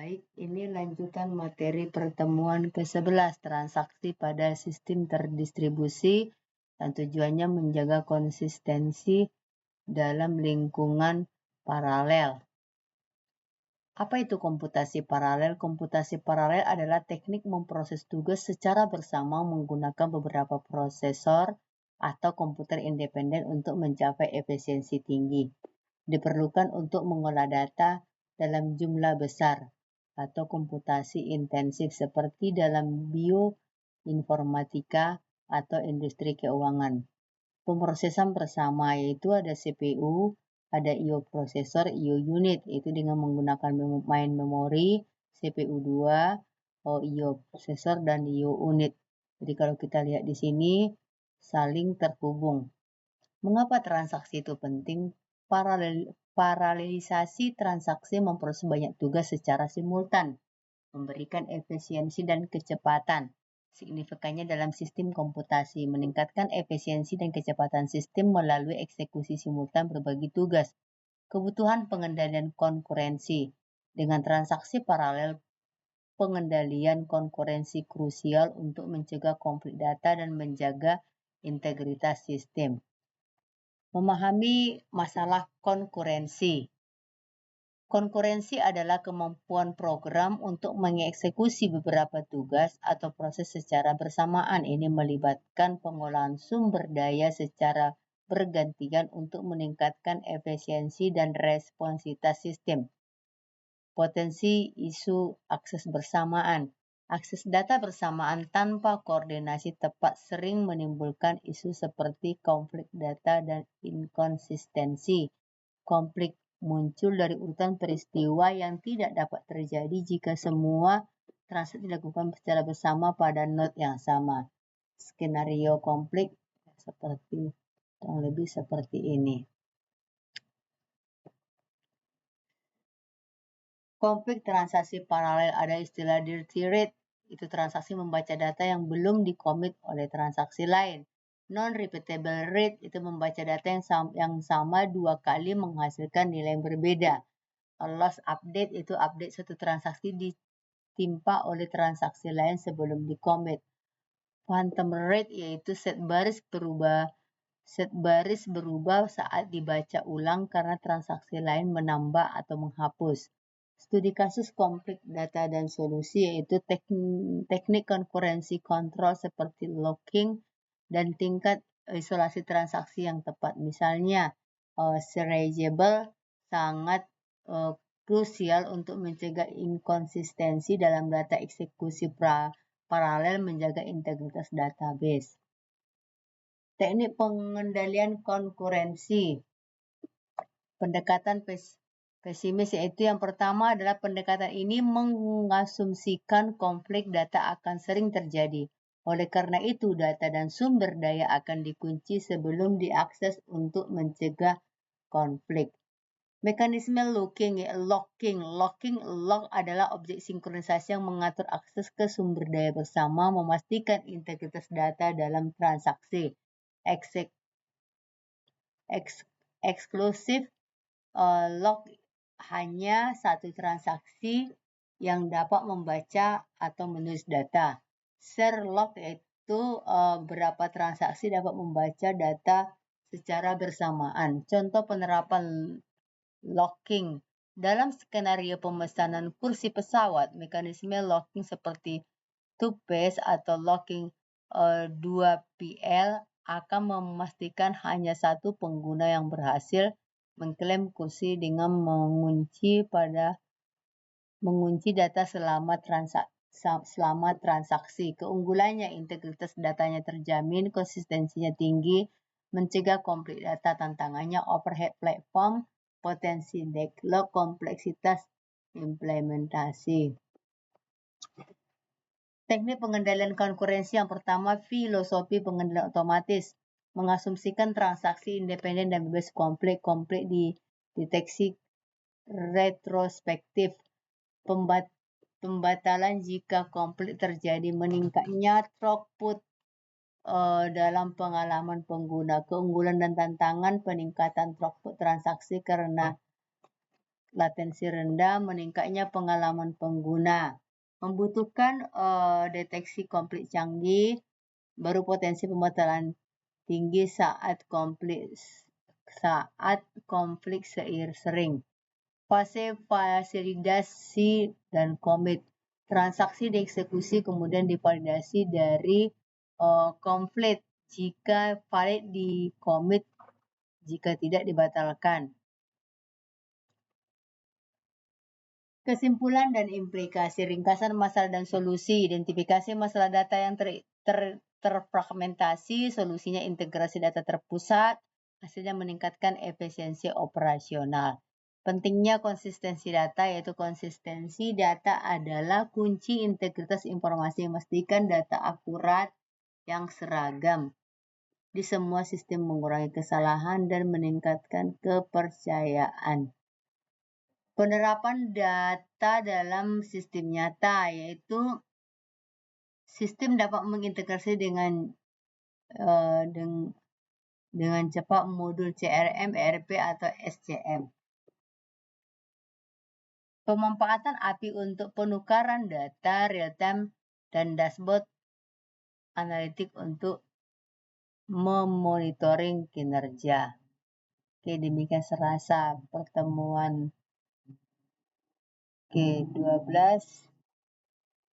Baik, ini lanjutan materi pertemuan ke-11 transaksi pada sistem terdistribusi dan tujuannya menjaga konsistensi dalam lingkungan paralel. Apa itu komputasi paralel? Komputasi paralel adalah teknik memproses tugas secara bersama menggunakan beberapa prosesor atau komputer independen untuk mencapai efisiensi tinggi. Diperlukan untuk mengolah data dalam jumlah besar atau komputasi intensif seperti dalam bioinformatika atau industri keuangan. Pemrosesan bersama yaitu ada CPU, ada IO prosesor, IO unit, itu dengan menggunakan main memori, CPU 2, IO prosesor, dan IO unit. Jadi kalau kita lihat di sini, saling terhubung. Mengapa transaksi itu penting? Paralelisasi transaksi memproses banyak tugas secara simultan, memberikan efisiensi dan kecepatan. Signifikannya dalam sistem komputasi, meningkatkan efisiensi dan kecepatan sistem melalui eksekusi simultan berbagi tugas. Kebutuhan pengendalian konkurensi. Dengan transaksi paralel, pengendalian konkurensi krusial untuk mencegah konflik data dan menjaga integritas sistem. Memahami masalah konkurensi. Konkurensi adalah kemampuan program untuk mengeksekusi beberapa tugas atau proses secara bersamaan. Ini melibatkan pengolahan sumber daya secara bergantian untuk meningkatkan efisiensi dan responsivitas sistem. Potensi isu akses bersamaan. Akses data bersamaan tanpa koordinasi tepat sering menimbulkan isu seperti konflik data dan inkonsistensi. Konflik muncul dari urutan peristiwa yang tidak dapat terjadi jika semua transaksi dilakukan secara bersama pada node yang sama. Skenario konflik kurang lebih seperti ini. Konflik transaksi paralel, ada istilah dirty read, itu transaksi membaca data yang belum dikomit oleh transaksi lain. Non-repeatable read itu membaca data yang sama dua kali menghasilkan nilai yang berbeda. Loss update itu update satu transaksi ditimpa oleh transaksi lain sebelum dikomit. Phantom read yaitu set baris berubah saat dibaca ulang karena transaksi lain menambah atau menghapus. Studi kasus konflik data dan solusi yaitu teknik konkurensi kontrol seperti locking dan tingkat isolasi transaksi yang tepat. Misalnya, serializable sangat krusial untuk mencegah inkonsistensi dalam data eksekusi paralel, menjaga integritas database. Teknik pengendalian konkurensi. Pendekatan pesimis yaitu yang pertama adalah pendekatan ini mengasumsikan konflik data akan sering terjadi. Oleh karena itu, data dan sumber daya akan dikunci sebelum diakses untuk mencegah konflik. Mekanisme locking lock adalah objek sinkronisasi yang mengatur akses ke sumber daya bersama, memastikan integritas data dalam transaksi. Eksklusif lock hanya satu transaksi yang dapat membaca atau menulis data. Share lock yaitu berapa transaksi dapat membaca data secara bersamaan. Contoh penerapan locking dalam skenario pemesanan kursi pesawat, mekanisme locking seperti two-phase atau locking 2PL akan memastikan hanya satu pengguna yang berhasil mengklaim kursi dengan mengunci data selama transaksi. Keunggulannya, integritas datanya terjamin, konsistensinya tinggi, mencegah konflik data. Tantangannya, overhead platform, potensi backlog, kompleksitas implementasi. Teknik pengendalian konkurensi yang pertama, filosofi pengendalian otomatis, mengasumsikan transaksi independen dan bebas konflik dideteksi retrospektif, pembatalan jika konflik terjadi, meningkatnya throughput dalam pengalaman pengguna. Keunggulan dan tantangan, peningkatan throughput transaksi karena latensi rendah, meningkatnya pengalaman pengguna. Membutuhkan deteksi konflik canggih, baru potensi pembatalan tinggi saat konflik sering. Fase fasilitasi dan komit. Transaksi dieksekusi kemudian divalidasi dari konflik. Jika valid di komit, jika tidak dibatalkan. Kesimpulan dan implikasi, ringkasan masalah dan solusi, identifikasi masalah data yang terfragmentasi, solusinya integrasi data terpusat, hasilnya meningkatkan efisiensi operasional. Pentingnya konsistensi data, yaitu konsistensi data adalah kunci integritas informasi, memastikan data akurat yang seragam di semua sistem, mengurangi kesalahan dan meningkatkan kepercayaan. Penerapan data dalam sistem nyata, yaitu sistem dapat mengintegrasi dengan cepat modul CRM, ERP, atau SCM. Pemanfaatan API untuk penukaran data real-time dan dashboard analitik untuk memonitoring kinerja. Oke, demikian serasa pertemuan ke-12.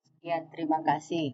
Sekian, terima kasih.